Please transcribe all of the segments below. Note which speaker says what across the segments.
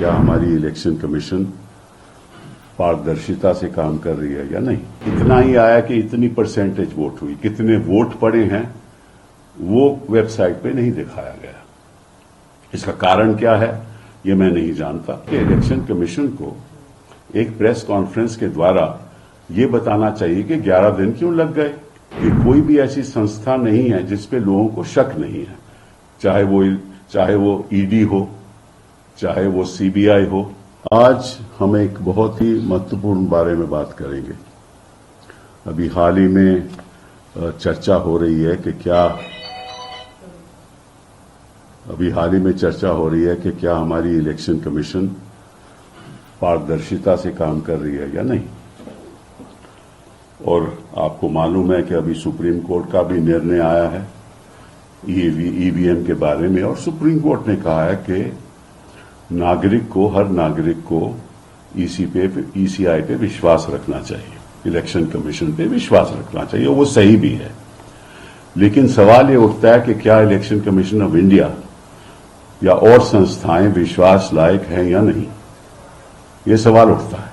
Speaker 1: क्या हमारी election commission पारदर्शिता से काम कर रही है या नहीं। इतना ही आया कि इतनी परसेंटेज वोट हुई, कितने वोट पड़े हैं वो वेबसाइट पे नहीं दिखाया गया। इसका कारण क्या है ये मैं नहीं जानता। कि इलेक्शन कमीशन को एक प्रेस कॉन्फ्रेंस के द्वारा ये बताना चाहिए कि 11 दिन क्यों लग गए। कि कोई भी ऐसी संस्था नहीं है जिसपे लोगों को शक नहीं है, चाहे वो ईडी हो, चाहे वो सीबीआई हो। आज हम एक बहुत ही महत्वपूर्ण बारे में बात करेंगे। अभी हाल ही में चर्चा हो रही है कि क्या हमारी इलेक्शन कमीशन पारदर्शिता से काम कर रही है या नहीं। और आपको मालूम है कि अभी सुप्रीम कोर्ट का भी निर्णय आया है ईवीएम के बारे में, और सुप्रीम कोर्ट ने कहा है कि हर नागरिक को ईसीआई पे विश्वास रखना चाहिए, इलेक्शन कमीशन पे विश्वास रखना चाहिए, वो सही भी है। लेकिन सवाल ये उठता है कि क्या इलेक्शन कमीशन ऑफ इंडिया या और संस्थाएं विश्वास लायक हैं या नहीं, ये सवाल उठता है।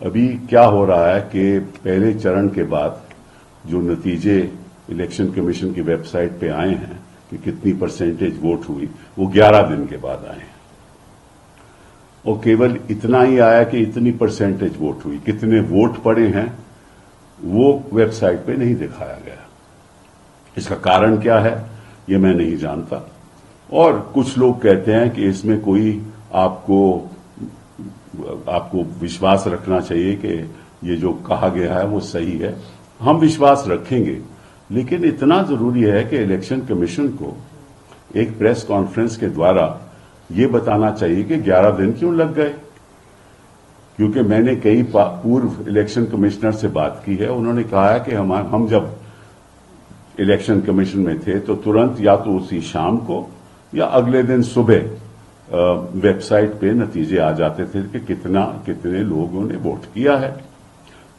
Speaker 1: अभी क्या हो रहा है कि पहले चरण के बाद जो नतीजे इलेक्शन कमीशन की वेबसाइट पे आए हैं कि कितनी परसेंटेज वोट हुई, वो 11 दिन के बाद आए हैं। और केवल इतना ही आया कि इतनी परसेंटेज वोट हुई, कितने वोट पड़े हैं वो वेबसाइट पे नहीं दिखाया गया। इसका कारण क्या है ये मैं नहीं जानता। और कुछ लोग कहते हैं कि इसमें कोई आपको विश्वास रखना चाहिए कि ये जो कहा गया है वो सही है। हम विश्वास रखेंगे, लेकिन इतना जरूरी है कि इलेक्शन कमीशन को एक प्रेस कॉन्फ्रेंस के द्वारा ये बताना चाहिए कि 11 दिन क्यों लग गए। क्योंकि मैंने कई पूर्व इलेक्शन कमिश्नर से बात की है, उन्होंने कहा है कि हम जब इलेक्शन कमीशन में थे तो तुरंत या तो उसी शाम को या अगले दिन सुबह वेबसाइट पे नतीजे आ जाते थे कि कितने लोगों ने वोट किया है।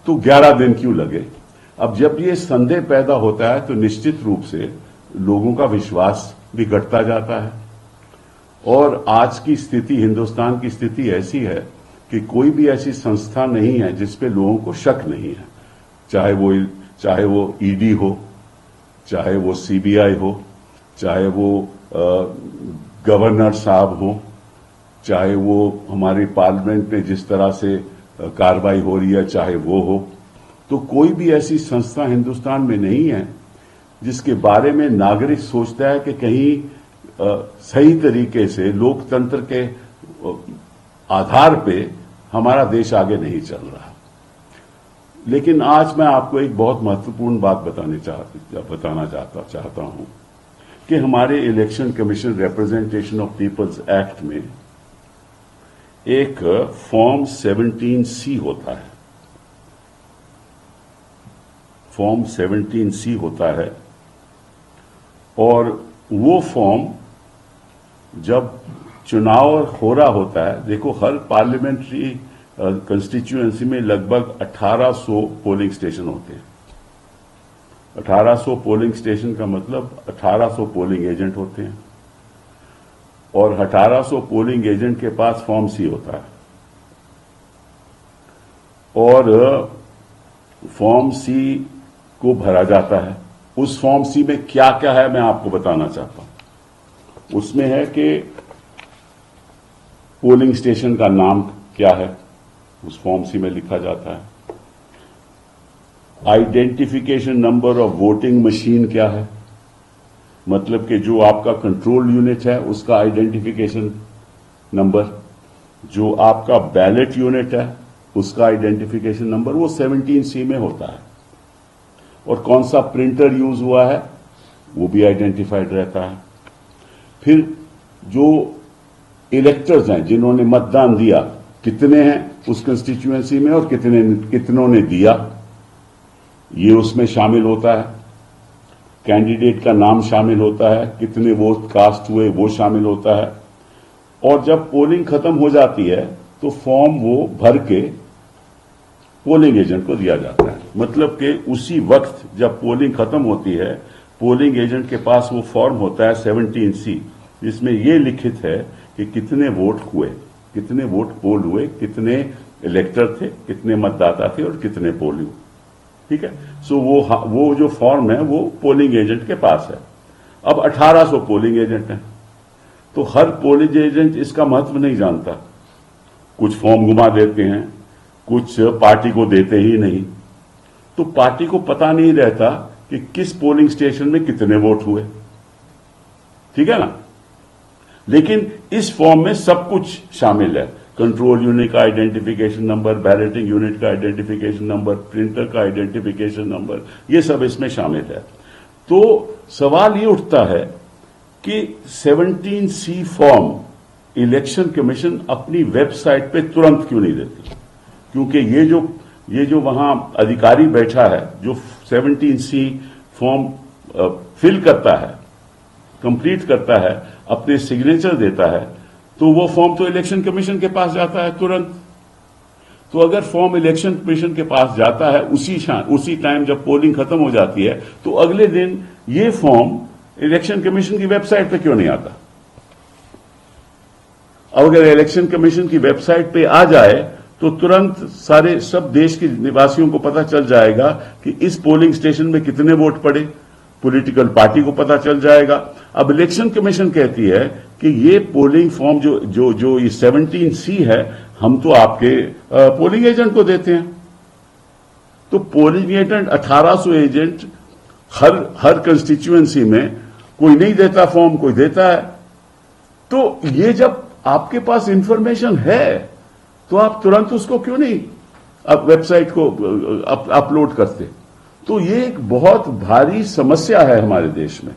Speaker 1: तो 11 दिन क्यों लगे। अब जब ये संदेह पैदा होता है तो निश्चित रूप से लोगों का विश्वास भी घटता जाता है। और आज की स्थिति, हिंदुस्तान की स्थिति ऐसी है कि कोई भी ऐसी संस्था नहीं है जिसपे लोगों को शक नहीं है, चाहे वो ईडी हो, चाहे वो सीबीआई हो, चाहे वो गवर्नर साहब हो, चाहे वो हमारी पार्लियामेंट में जिस तरह से कार्रवाई हो रही है चाहे वो हो। तो कोई भी ऐसी संस्था हिंदुस्तान में नहीं है जिसके बारे में नागरिक सोचता है कि कहीं सही तरीके से लोकतंत्र के आधार पे हमारा देश आगे नहीं चल रहा। लेकिन आज मैं आपको एक बहुत महत्वपूर्ण बात बताना चाहता हूं कि हमारे election commission representation of peoples act में एक फॉर्म 17C होता है। फॉर्म 17C होता है, और वो फॉर्म जब चुनाव हो रहा होता है, देखो हर पार्लियामेंट्री कंस्टिट्यूएंसी में लगभग 1800 पोलिंग स्टेशन होते हैं। 1800 पोलिंग स्टेशन का मतलब 1800 पोलिंग एजेंट होते हैं, और 1800 पोलिंग एजेंट के पास फॉर्म C होता है। और फॉर्म C को भरा जाता है। उस फॉर्म C में क्या क्या है मैं आपको बताना चाहता हूं। उसमें है कि पोलिंग स्टेशन का नाम क्या है, उस फॉर्म C में लिखा जाता है। Identification number of voting machine क्या है, मतलब कि जो आपका कंट्रोल यूनिट है उसका आइडेंटिफिकेशन नंबर, जो आपका बैलेट यूनिट है उसका आइडेंटिफिकेशन नंबर, वो 17C में होता है। और कौन सा प्रिंटर यूज हुआ है वो भी आइडेंटिफाइड रहता है। फिर जो इलेक्टर्स हैं जिन्होंने मतदान दिया, कितने हैं उस कंस्टिट्यूएंसी में और कितनों ने दिया, ये उसमें शामिल होता है। कैंडिडेट का नाम शामिल होता है, कितने वोट कास्ट हुए वो शामिल होता है। और जब पोलिंग खत्म हो जाती है तो फॉर्म वो भर के पोलिंग एजेंट को दिया जाता है। मतलब कि उसी वक्त जब पोलिंग खत्म होती है, पोलिंग एजेंट के पास वो फॉर्म होता है 17C, जिसमें ये लिखित है कि कितने वोट हुए, कितने वोट पोल हुए, कितने इलेक्टर थे, कितने मतदाता थे और कितने पोलिंग। ठीक है। सो वो जो फॉर्म है वो पोलिंग एजेंट के पास है। अब 1800 पोलिंग एजेंट हैं, तो हर पोलिंग एजेंट इसका महत्व नहीं जानता। कुछ फॉर्म गुमा देते हैं, कुछ पार्टी को देते ही नहीं, तो पार्टी को पता नहीं रहता कि किस पोलिंग स्टेशन में कितने वोट हुए। ठीक है ना। लेकिन इस फॉर्म में सब कुछ शामिल है। कंट्रोल यूनिट का आइडेंटिफिकेशन नंबर, बैलेटिंग यूनिट का आइडेंटिफिकेशन नंबर, प्रिंटर का आइडेंटिफिकेशन नंबर, ये सब इसमें शामिल है। तो सवाल ये उठता है कि 17C फॉर्म इलेक्शन कमीशन अपनी वेबसाइट पे तुरंत क्यों नहीं देती? क्योंकि ये जो वहां अधिकारी बैठा है जो 17C फॉर्म फिल करता है, कंप्लीट करता है, अपने सिग्नेचर देता है, तो वो फॉर्म तो इलेक्शन कमीशन के पास जाता है तुरंत। तो अगर फॉर्म इलेक्शन कमीशन के पास जाता है उसी टाइम जब पोलिंग खत्म हो जाती है, तो अगले दिन ये फॉर्म इलेक्शन कमीशन की वेबसाइट पे क्यों नहीं आता? अब अगर इलेक्शन कमीशन की वेबसाइट पे आ जाए तो तुरंत सब देश के निवासियों को पता चल जाएगा कि इस पोलिंग स्टेशन में कितने वोट पड़े, पॉलिटिकल पार्टी को पता चल जाएगा। अब इलेक्शन कमीशन कहती है कि ये पोलिंग फॉर्म जो ये 17C है, हम तो आपके पोलिंग एजेंट को देते हैं। तो पोलिंग एजेंट 1800 एजेंट हर कंस्टिट्यूएंसी में, कोई नहीं देता फॉर्म, कोई देता है। तो ये जब आपके पास इंफॉर्मेशन है तो आप तुरंत उसको क्यों नहीं आप वेबसाइट को अपलोड करते? तो ये एक बहुत भारी समस्या है हमारे देश में।